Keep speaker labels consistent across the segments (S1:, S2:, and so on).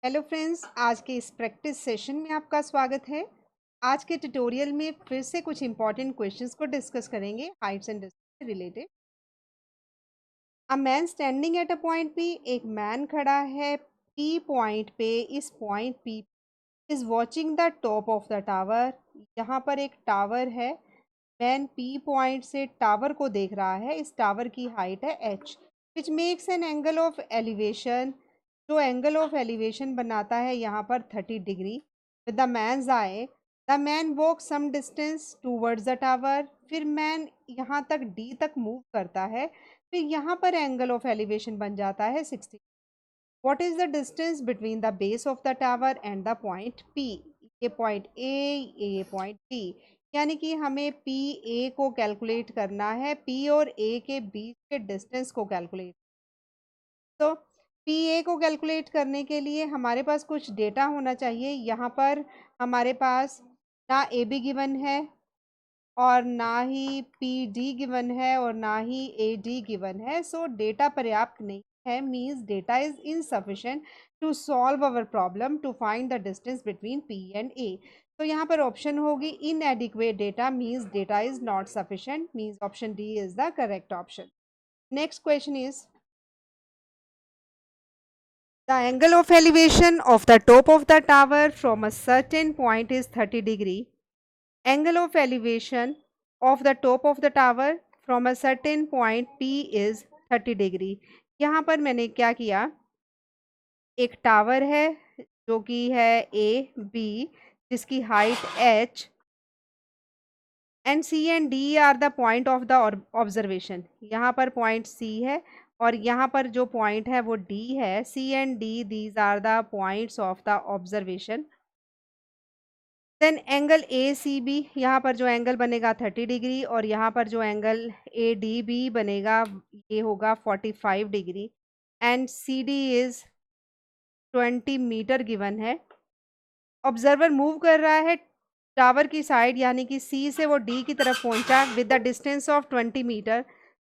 S1: Hello friends, आज के इस प्रैक्टिस सेशन में आपका स्वागत है। आज के ट्यूटोरियल में फिर से कुछ इंपॉर्टेंट क्वेश्चंस को डिस्कस करेंगे हाइट्स एंड डिस्टेंस से related. A man standing at a point P, एक मैन खड़ा है पी पॉइंट पे। इस point P is watching the top of the tower. यहाँ पर एक टावर है। मैन पी पॉइंट से टावर को देख रहा है। इस टावर की हाइट है h, which makes an angle of elevation. जो एंगल ऑफ एलिवेशन बनाता है यहाँ पर 30 degree with the man's eye. The man walk some distance towards the tower. फिर मैन यहाँ तक d तक मूव करता है। फिर यहाँ पर एंगल ऑफ एलिवेशन बन जाता है 60। What is the distance between the base of the tower and the point P? ये पॉइंट A, ये पॉइंट B। यानी कि हमें PA को कैलकुलेट करना है, P और A के बीच के डिस्टेंस को कैलकुलेट। तो PA को कैलकुलेट करने के लिए हमारे पास कुछ डेटा होना चाहिए। यहाँ पर हमारे पास ना AB गिवन है और ना ही PD गिवन है और ना ही AD गिवन है। सो डेटा पर्याप्त नहीं है, means data is insufficient to solve our problem to find the distance between P and A। तो यहाँ पर ऑप्शन होगी inadequate data, means data is not sufficient, means option D is the correct option. Next question is the angle of elevation of the top of the tower from a certain point is 30 degree. Angle of elevation of the top of the tower from a certain point P is 30 degree. यहाँ पर मैंने क्या किया, एक tower है जो कि है A, B, जिसकी height H and C and D are the point of the observation. यहाँ पर पॉइंट C है और यहाँ पर जो पॉइंट है वो D है। C and D these are the points of the observation. Then angle A C B, यहाँ पर जो एंगल बनेगा 30 डिग्री और यहाँ पर जो एंगल ए डी बी बनेगा ये होगा 45 degree. And C D is 20 metre given है। ऑब्जर्वर मूव कर रहा है टावर की साइड, यानी कि सी से वो डी की तरफ पहुंचा with the distance of 20 metre.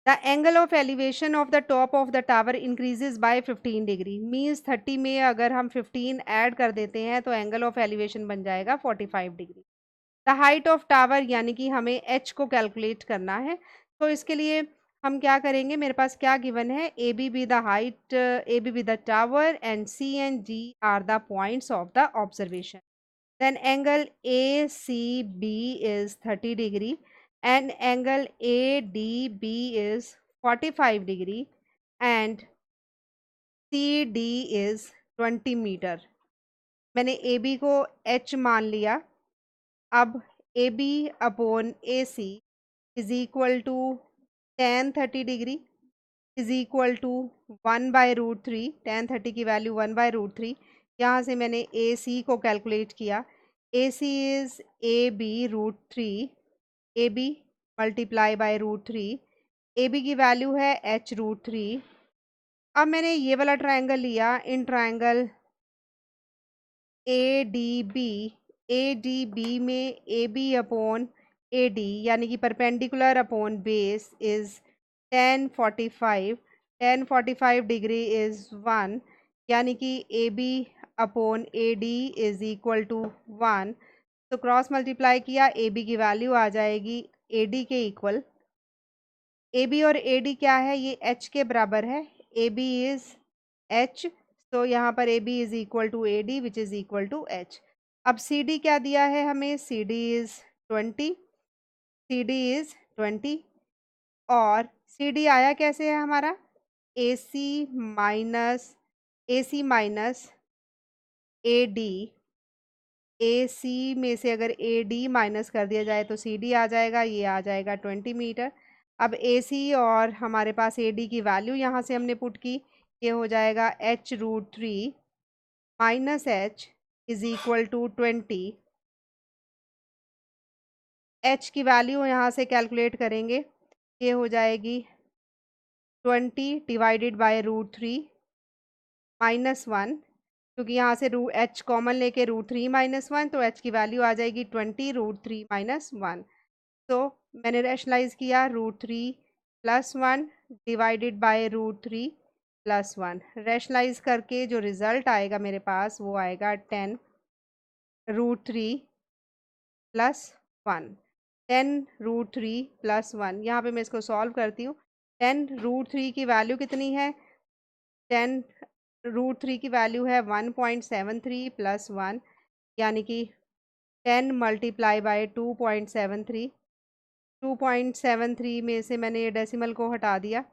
S1: The angle of elevation of the top of the tower increases by 15 degree, means 30 में अगर हम 15 ऐड कर देते हैं तो एंगल ऑफ एलिवेशन बन जाएगा 45 degree. The height of tower, यानी कि हमें एच को कैलकुलेट करना है। तो इसके लिए हम क्या करेंगे, मेरे पास क्या गिवन है, A B the height, A B the tower and C and G are the points of the observation. then angle ACB is 30 degree and angle ADB is 45 degree and CD is 20 metre. मैंने AB को H मान लिया। अब AB upon AC is equal to tan 30 degree is equal to 1/√3। tan 30 की value 1/√3। यहाँ से मैंने AC को कैलकुलेट किया। AC इज AB√3, AB multiply by √3। AB की वैल्यू है H√3। अब मैंने ये वाला ट्रायंगल लिया, इन ट्रायंगल ADB में AB अपॉन AD यानी कि perpendicular upon base is tan 45। tan 45 degree is 1, यानी कि AB upon AD is equal to 1। तो क्रॉस मल्टीप्लाई किया, AB की वैल्यू आ जाएगी AD के इक्वल। AB और AD क्या है, ये H के बराबर है। AB इज H, तो यहाँ पर AB is equal to AD which is equal to H। अब CD क्या दिया है हमें, CD इज 20, CD इज 20 और CD आया कैसे है हमारा, AC माइनस AD। AC में से अगर AD माइनस कर दिया जाए तो CD आ जाएगा, ये आ जाएगा 20 मीटर। अब AC और हमारे पास AD की वैल्यू यहाँ से हमने पुट की, ये हो जाएगा H√3 minus H is equal to 20। H की वैल्यू यहाँ से कैलकुलेट करेंगे, ये हो जाएगी 20 डिवाइडेड बाय √3 माइनस 1, क्योंकि यहाँ से H कॉमन लेके √3 माइनस 1, तो H की वैल्यू आ जाएगी 20 √3 माइनस 1। तो मैंने रैशनलाइज किया, √3 + 1 डिवाइडेड बाय √3 प्लस 1। रैशनलाइज करके जो रिजल्ट आएगा मेरे पास वो आएगा 10√3 प्लस 1। 10√3 प्लस 1, यहाँ पे मैं इसको सॉल्व करती हूँ। 10√3 की वैल्यू कितनी है? 10√3 की वैल्यू है 1.73 प्लस 1, यानी कि 10 मल्टीप्लाई बाय 2.73। 2.73 में से मैंने ये डेसिमल को हटा दिया।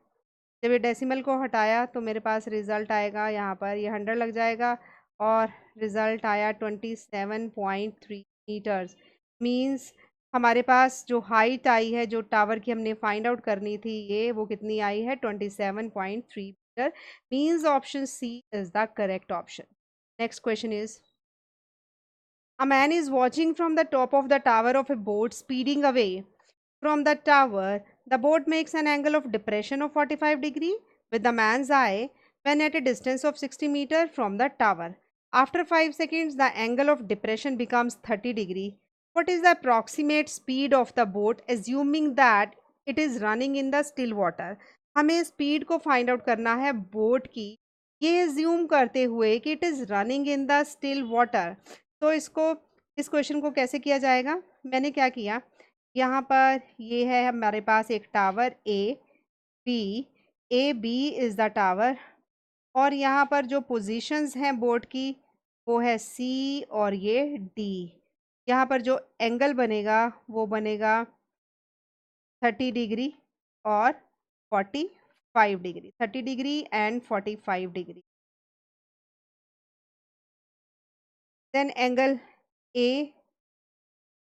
S1: जब ये डेसिमल को हटाया तो मेरे पास रिज़ल्ट आएगा, यहाँ पर ये 100 लग जाएगा और रिज़ल्ट आया 27.3 मीटर्स। मीन्स हमारे पास जो हाइट आई है, जो टावर की हमने फाइंड आउट करनी थी, ये वो कितनी आई है? 27.3 metre. Means option C is the correct option. Next question is, a man is watching from the top of the tower of a boat speeding away. From the tower, the boat makes an angle of depression of 45 degree with the man's eye when at a distance of 60 meter from the tower. After 5 seconds, the angle of depression becomes 30 degree. What is the approximate speed of the boat assuming that it is running in the still water? हमें speed को find out करना है boat की, ये assume करते हुए कि it is running in the still water. तो इस क्वेश्चन को कैसे किया जाएगा? मैंने क्या किया, यहाँ पर ये है हमारे पास एक tower B A B is the tower, और यहाँ पर जो पोजीशंस हैं बोर्ड की वो है सी और ये डी। यहाँ पर जो एंगल बनेगा वो बनेगा 30 डिग्री और 45 degree, 30 degree and 45 degree. Then angle A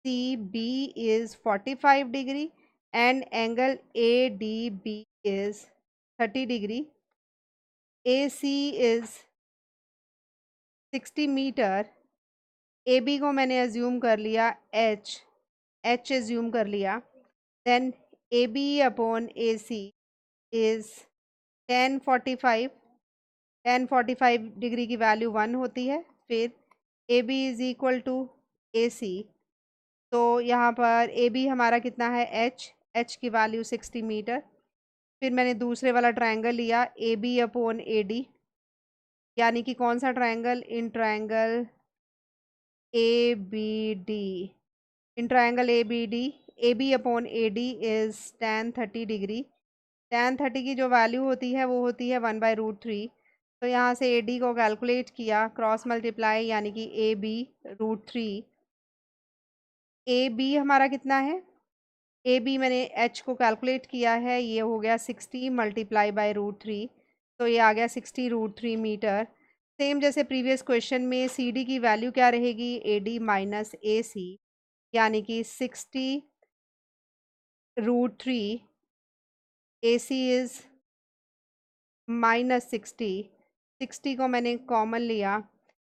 S1: CB is 45 degree and angle ADB is 30 degree. AC is 60 metre. AB को मैंने अज्यूम कर लिया H अज्यूम कर लिया। Then AB upon AC is 1045। 1045 degree की वैल्यू 1 होती है। फिर AB is equal to AC, तो यहाँ पर ए बी हमारा कितना है? एच की वैल्यू 60 मीटर। फिर मैंने दूसरे वाला ट्रायंगल लिया A B upon A D, यानी कि कौन सा triangle? In triangle A B D. In triangle A B D, A B upon A D is tan 30 degree. tan 30 की जो वैल्यू होती है वो होती है 1/√3। तो यहाँ से ए डी को कैलकुलेट किया, क्रॉस मल्टीप्लाई, यानी कि ए बी √3। ए बी हमारा कितना है? ए बी मैंने एच को कैलकुलेट किया है, ये हो गया 60 मल्टीप्लाई बाय √3, तो ये आ गया 60√3 मीटर। सेम जैसे प्रीवियस क्वेश्चन में सी डी की वैल्यू क्या रहेगी? ए डी माइनस ए सी, यानी कि 60√3, ए सी इज़ माइनस 60 को मैंने कॉमन लिया,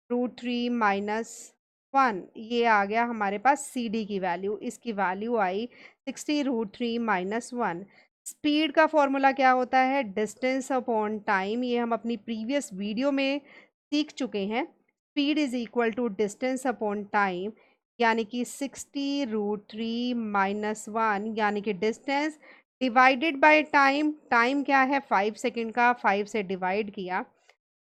S1: √3 माइनस 1, ये आ गया हमारे पास सी डी की वैल्यू। इसकी वैल्यू आई 60√3 माइनस 1। स्पीड का फॉर्मूला क्या होता है? Distance upon time. ये हम अपनी प्रीवियस वीडियो में सीख चुके हैं। Speed is equal to distance upon time, यानी कि 60√3 माइनस 1, यानी कि distance divided by time. Time क्या है? 5 सेकेंड का, 5 से डिवाइड किया,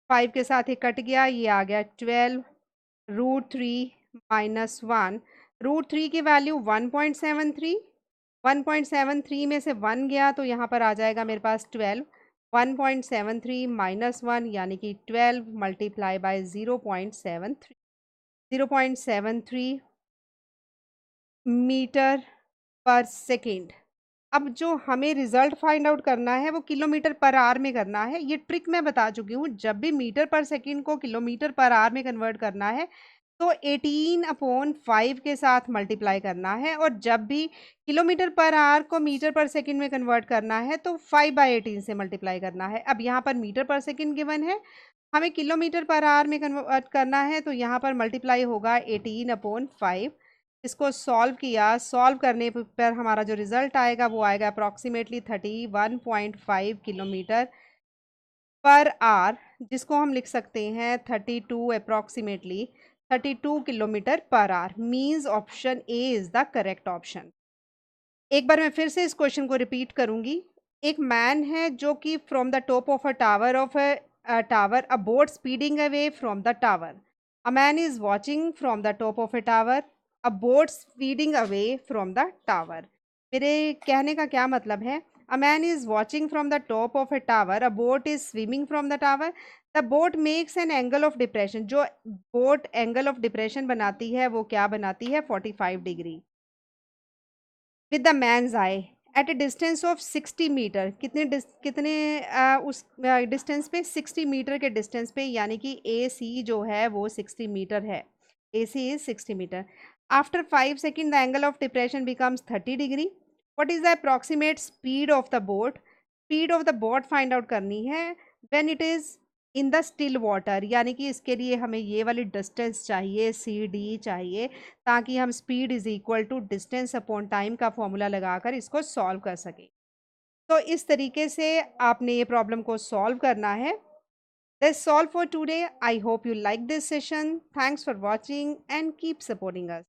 S1: 5 के साथ ही कट गया, ये आ गया 12√3 माइनस 1। √3 की वैल्यू 1.73, 1.73 में से 1 गया तो यहाँ पर आ जाएगा मेरे पास 12। 1.73 माइनस 1, यानी कि 12 मल्टीप्लाई बाय 0.73, 0.73 मीटर पर सेकेंड। अब जो हमें रिजल्ट फाइंड आउट करना है वो किलोमीटर पर आवर में करना है। ये ट्रिक मैं बता चुकी हूँ, जब भी मीटर पर सेकंड को किलोमीटर पर आवर में कन्वर्ट करना है तो 18/5 के साथ मल्टीप्लाई करना है, और जब भी किलोमीटर पर आवर को मीटर पर सेकंड में कन्वर्ट करना है तो 5/18 से मल्टीप्लाई करना है। अब यहाँ पर मीटर पर सेकंड गिवन है, हमें किलोमीटर पर आवर में कन्वर्ट करना है, तो यहाँ पर मल्टीप्लाई होगा 18/5। इसको सॉल्व किया, सॉल्व करने पर हमारा जो रिजल्ट आएगा वो आएगा अप्रॉक्सीमेटली 31.5 किलोमीटर पर आवर, जिसको हम लिख सकते हैं 32, approximately 32 kilometre per hour. Means option A is the correct option. एक बार मैं फिर से इस क्वेश्चन को रिपीट करूंगी। एक मैन है जो कि from the top of a tower, a boat speeding away from the tower. A man is watching from the top of a tower, a boat speeding away from the tower. मेरे कहने का क्या मतलब है? A man is watching from the top of a tower, a boat is swimming from the tower. The boat makes an angle of depression. जो boat angle of depression बनाती है वो क्या बनाती है? 45 degree. With the man's eye at a distance of 60 metre. कितने उस distance पे? 60 मीटर के डिस्टेंस पे, यानी कि ए सी जो है वो 60 मीटर है। A C is 60 meter. After 5 second the angle of depression becomes 30 degree. What is the approximate speed of the boat? Speed of the boat find out करनी है when it is in the still water, यानी कि इसके लिए हमें ये वाली distance चाहिए, सी डी चाहिए, ताकि हम speed is equal to distance upon time का फॉर्मूला लगाकर इसको सॉल्व कर सकें। तो इस तरीके से आपने ये प्रॉब्लम को सॉल्व करना है। That's all for today. I hope you like this session. Thanks for watching and keep supporting us.